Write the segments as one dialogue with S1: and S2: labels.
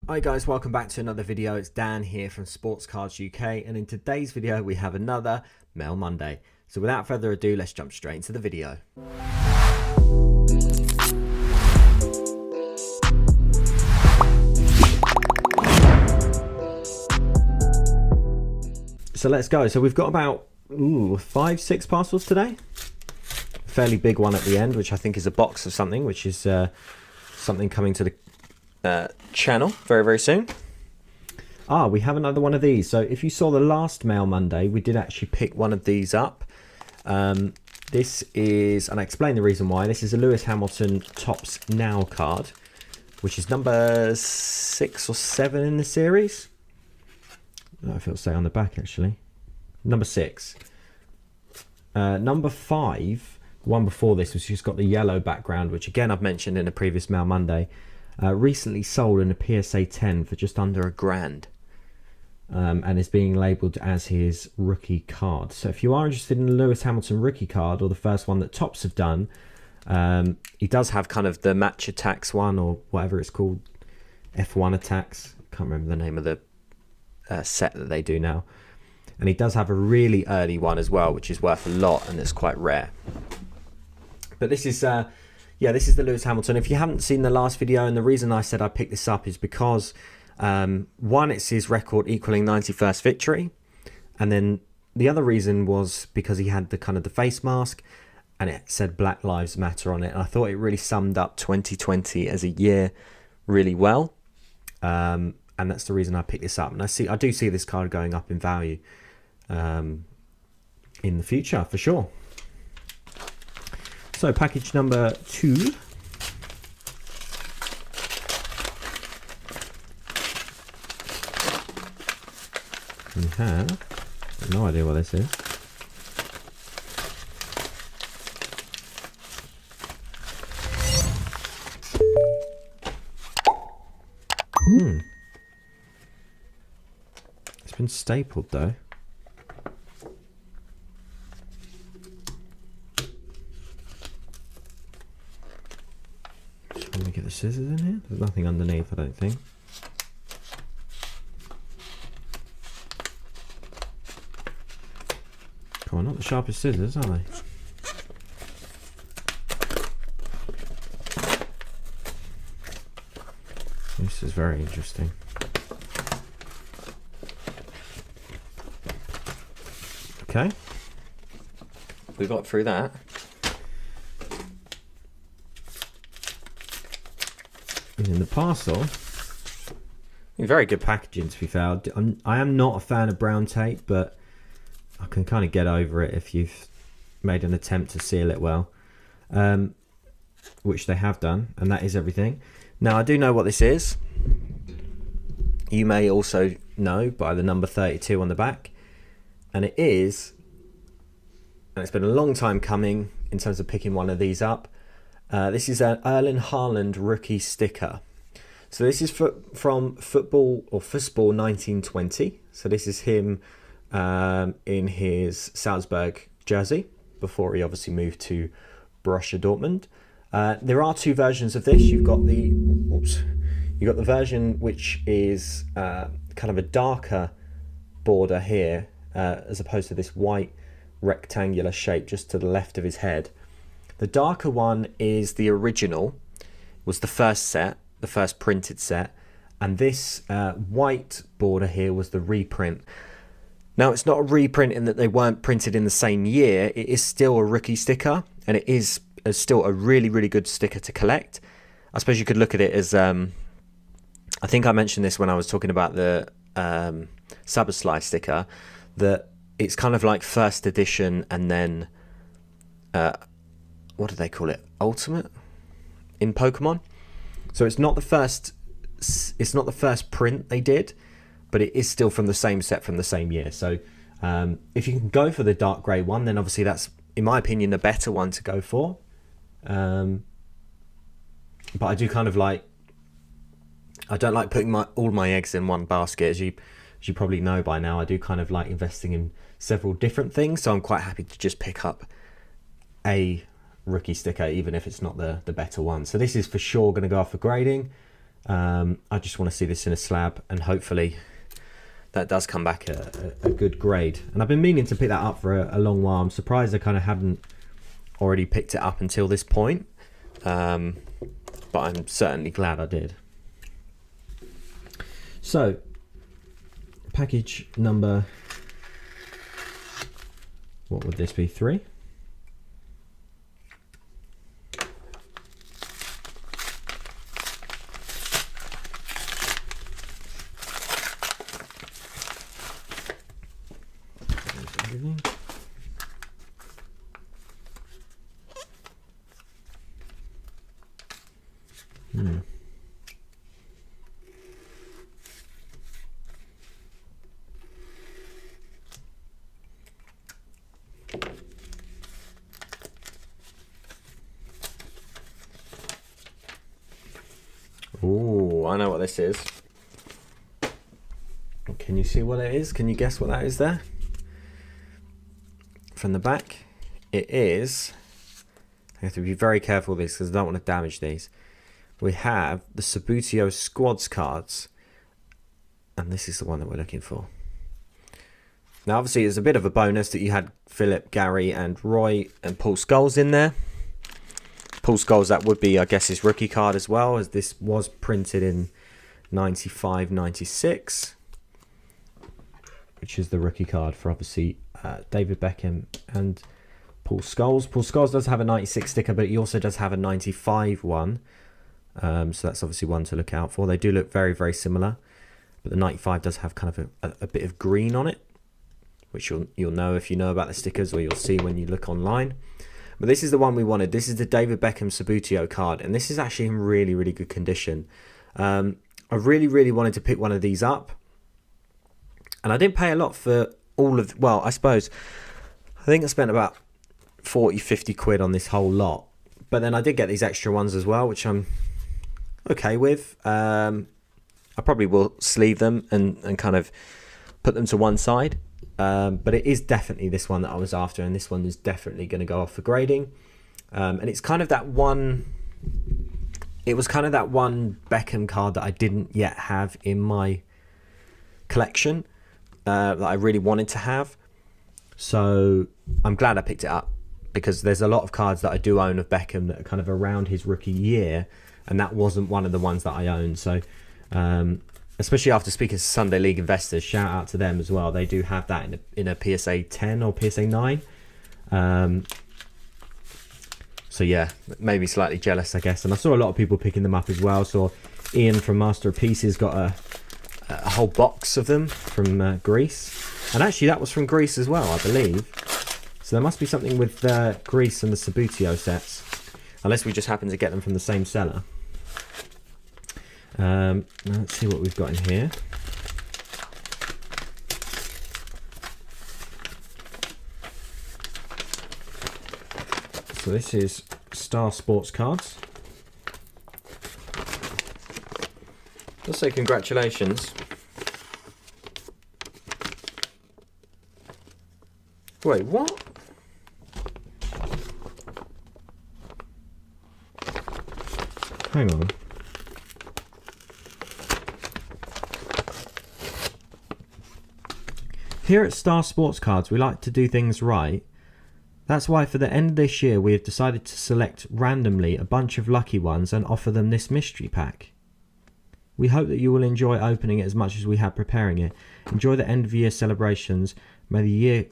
S1: Hi guys, welcome back to another video. It's Dan here from Sports Cards UK, and in today's video we have another Mail Monday. So without further ado, let's jump straight into the video. So let's go. So we've got about 5-6 parcels today. A fairly big one at the end, which I think is a box of something, which is something coming to the channel very soon. We have another one of these. So if you saw the last Mail Monday, we did actually pick one of these up. This is, and I explained the reason why, this is a Lewis Hamilton Topps Now card, which is number 6 or 7 in the series. I don't know if it'll say on the back actually. Number 6. Number 5, one before this, was just got the yellow background, which again I've mentioned in a previous Mail Monday. Recently sold in a PSA 10 for just under $1,000, and is being labelled as his rookie card. So if you are interested in the Lewis Hamilton rookie card, or the first one that Topps have done, he does have kind of the Match Attacks one, or whatever it's called, F1 Attacks. Can't remember the name of the set that they do now. And he does have a really early one as well, which is worth a lot and it's quite rare. But this is yeah, this is the Lewis Hamilton. If you haven't seen the last video, and the reason I said I picked this up is because one, it's his record equaling 91st victory, and then the other reason was because he had the kind of the face mask and it said Black Lives Matter on it, and I thought it really summed up 2020 as a year really well, and that's the reason I picked this up. And I do see this card going up in value in the future for sure. So package number 2. We have no idea what this is. It's been stapled though. Let me get the scissors in here. There's nothing underneath, I don't think. Come on, not the sharpest scissors, are they? This is very interesting. Okay. We got through that. And in the parcel, very good packaging to be fair. I am not a fan of brown tape, but I can kind of get over it if you've made an attempt to seal it well, which they have done, and that is everything. Now I do know what this is. You may also know by the number 32 on the back, and it is, and it's been a long time coming in terms of picking one of these up. This is an Erling Haaland rookie sticker. So this is from Football 1920. So this is him in his Salzburg jersey before he obviously moved to Borussia Dortmund. There are 2 versions of this. You've got the version which is kind of a darker border here, as opposed to this white rectangular shape just to the left of his head. The darker one is the original, was the first set, the first printed set, and this white border here was the reprint. Now it's not a reprint in that they weren't printed in the same year. It is still a rookie sticker, and it is still a really good sticker to collect. I suppose you could look at it as, I think I mentioned this when I was talking about the Szoboszlai sticker, that it's kind of like first edition and then what do they call it? Ultimate in Pokemon. So it's not the first print they did, but it is still from the same set from the same year. So if you can go for the dark grey one, then obviously that's, in my opinion, the better one to go for. But I do kind of like, I don't like putting all my eggs in one basket, as you probably know by now. I do kind of like investing in several different things, so I'm quite happy to just pick up a rookie sticker, even if it's not the better one. So this is for sure going to go off for grading. I just want to see this in a slab, and hopefully that does come back a good grade. And I've been meaning to pick that up for a long while. I'm surprised I kind of hadn't already picked it up until this point, but I'm certainly glad I did. So package number, what would this be, 3? Oh, I know what this is. Can you see what it is? Can you guess what that is there? From the back, it is, I have to be very careful with this because I don't want to damage these. We have the Subbuteo Squads cards, and this is the one that we're looking for. Now obviously it's a bit of a bonus that you had Philip, Gary and Roy and Paul Scholes in there. Paul Scholes, that would be, I guess, his rookie card as well, as this was printed in 95-96, which is the rookie card for obviously David Beckham and Paul Scholes. Paul Scholes does have a 96 sticker, but he also does have a 95 one. So that's obviously one to look out for. They do look very, very similar, but the 95 does have kind of a bit of green on it, which you'll know if you know about the stickers, or you'll see when you look online. But this is the one we wanted. This is the David Beckham Subbuteo card, and this is actually in really, really good condition. I really, really wanted to pick one of these up, and I didn't pay a lot for all of, well, I suppose, I think I spent about 40-50 quid on this whole lot, but then I did get these extra ones as well, which I'm okay with. I probably will sleeve them and kind of put them to one side. But it is definitely this one that I was after, and this one is definitely going to go off for grading. And it's kind of that one, it was kind of that one Beckham card that I didn't yet have in my collection, that I really wanted to have. So I'm glad I picked it up, because there's a lot of cards that I do own of Beckham that are kind of around his rookie year, and that wasn't one of the ones that I owned. So especially after speaking to Sunday League investors, shout out to them as well. They do have that in a PSA 10 or PSA 9. So yeah, maybe slightly jealous, I guess. And I saw a lot of people picking them up as well. So Ian from Master of Pieces got a whole box of them from Greece. And actually that was from Greece as well, I believe. So there must be something with Greece and the Subbuteo sets, unless we just happen to get them from the same seller. Now let's see what we've got in here. So this is Star Sports cards. Let's say congratulations. Wait, what? Hang on. Here at Star Sports Cards, we like to do things right. That's why for the end of this year, we have decided to select randomly a bunch of lucky ones and offer them this mystery pack. We hope that you will enjoy opening it as much as we have preparing it. Enjoy the end of year celebrations. May the year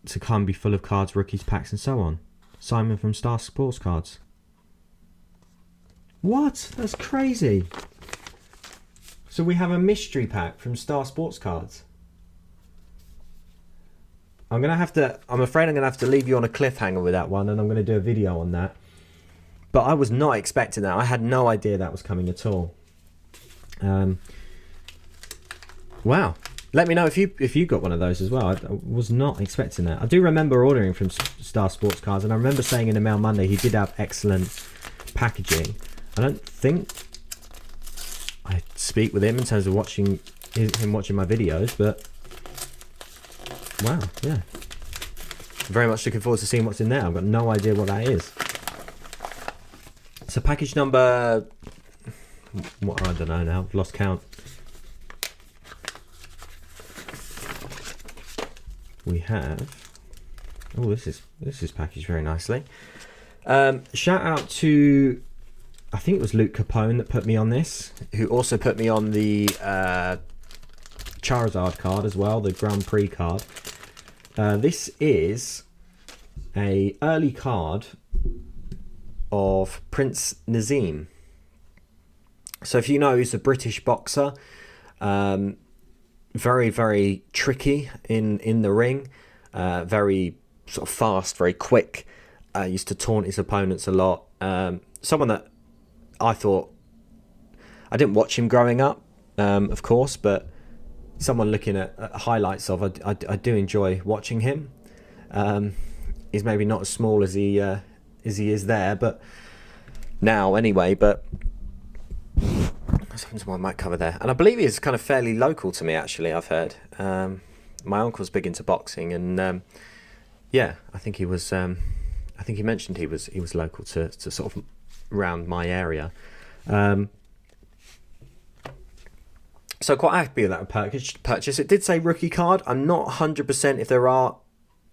S1: to come be full of cards, rookies, packs and so on. Simon from Star Sports Cards. What? That's crazy. So we have a mystery pack from Star Sports Cards. I'm afraid I'm gonna have to leave you on a cliffhanger with that one, and I'm gonna do a video on that. But I was not expecting that. I had no idea that was coming at all. Wow. Let me know if you got one of those as well. I was not expecting that. I do remember ordering from Star Sports Cards, and I remember saying in the Mail Monday he did have excellent packaging. I don't think I speak with him in terms of watching my videos, but wow, yeah. Very much looking forward to seeing what's in there. I've got no idea what that is. So package number What, I don't know now. I've lost count. We have. Oh, this is packaged very nicely. Shout out to, I think it was Luke Capone that put me on this, who also put me on the Charizard card as well, the Grand Prix card. This is a early card of Prince Naseem. So if you know, he's a British boxer, very, very tricky in the ring, very sort of fast, very quick, used to taunt his opponents a lot. Someone that I thought, I didn't watch him growing up, of course, but someone looking at highlights of, I do enjoy watching him. He's maybe not as small as he is there, but now anyway, but something's my mic cover there. And I believe he's kind of fairly local to me, actually, I've heard. My uncle's big into boxing, and yeah, I think he was, I think he mentioned he was local to sort of around my area. So quite happy with that purchase. It did say rookie card. I'm not 100% if there are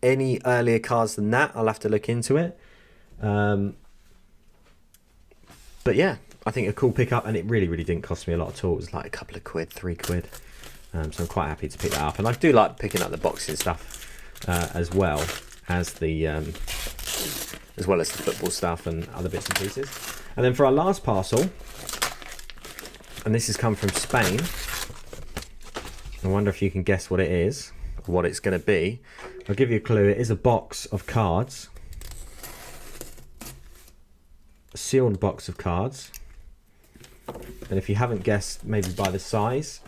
S1: any earlier cards than that. I'll have to look into it. But yeah, I think a cool pickup, and it really didn't cost me a lot at all. It was like a couple of quid, £3. So I'm quite happy to pick that up. And I do like picking up the boxing stuff as well as the football stuff and other bits and pieces. And then for our last parcel, and this has come from Spain. I wonder if you can guess what it is, or what it's going to be. I'll give you a clue. It is a box of cards. A sealed box of cards. And if you haven't guessed, maybe by the size,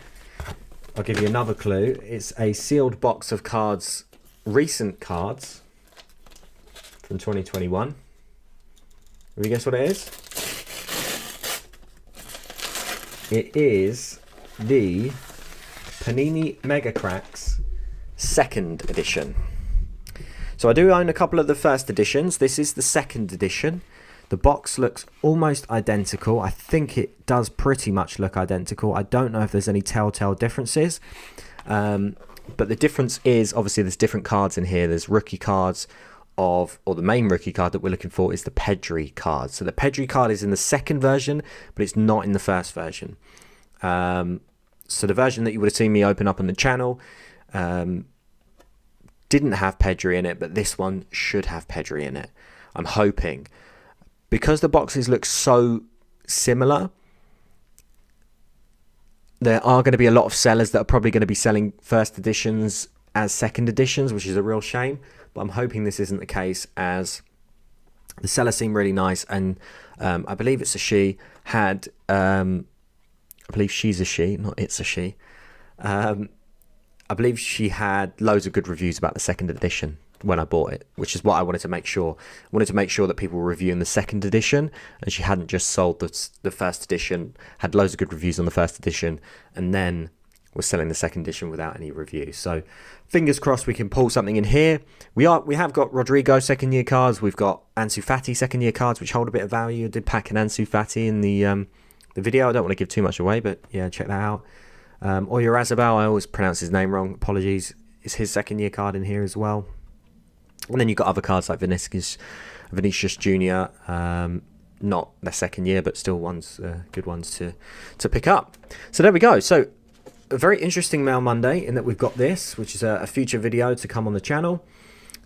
S1: I'll give you another clue. It's a sealed box of cards, recent cards from 2021. Have you guessed what it is? It is the Panini Mega Cracks 2nd edition. So I do own a couple of the first editions. This is the 2nd edition. The box looks almost identical. I think it does pretty much look identical. I don't know if there's any telltale differences. But the difference is, obviously, there's different cards in here. There's rookie cards of, or the main rookie card that we're looking for is the Pedri card. So the Pedri card is in the 2nd version, but it's not in the 1st version. So the version that you would have seen me open up on the channel didn't have Pedri in it, but this one should have Pedri in it. I'm hoping. Because the boxes look so similar, there are going to be a lot of sellers that are probably going to be selling 1st editions as 2nd editions, which is a real shame. But I'm hoping this isn't the case, as the seller seemed really nice, and I believe it's a she, had, I believe she's a she, not it's a she. I believe she had loads of good reviews about the 2nd edition when I bought it, which is what I wanted to make sure. I wanted to make sure that people were reviewing the 2nd edition, and she hadn't just sold the 1st edition, had loads of good reviews on the 1st edition, and then was selling the 2nd edition without any reviews. So fingers crossed we can pull something in here. We have got Rodrigo 2nd year cards. We've got Ansu Fati 2nd year cards, which hold a bit of value. I did pack an Ansu Fati in the video. I don't want to give too much away, but yeah, check that out. Oyarzabal, I always pronounce his name wrong, apologies, is his 2nd year card in here as well. And then you've got other cards like Vinicius Jr., not their 2nd year, but still good ones to pick up. So there we go. So a very interesting Mail Monday in that we've got this, which is a future video to come on the channel.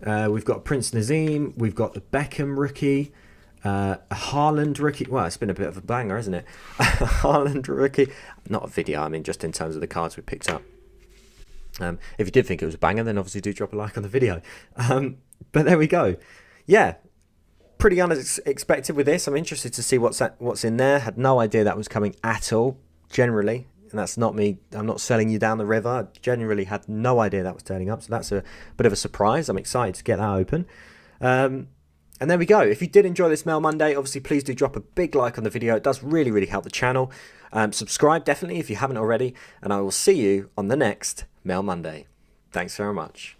S1: We've got Prince Naseem, we've got the Beckham rookie, a Haaland rookie. Well, it's been a bit of a banger, isn't it? A Haaland rookie. Not a video, I mean just in terms of the cards we picked up. If you did think it was a banger, then obviously do drop a like on the video. But there we go. Yeah, pretty unexpected with this. I'm interested to see what's in there. Had no idea that was coming at all, generally. And that's not me. I'm not selling you down the river. I genuinely had no idea that was turning up. So that's a bit of a surprise. I'm excited to get that open. And there we go. If you did enjoy this Mail Monday, obviously please do drop a big like on the video. It does really help the channel. Subscribe definitely if you haven't already. And I will see you on the next Mail Monday. Thanks very much.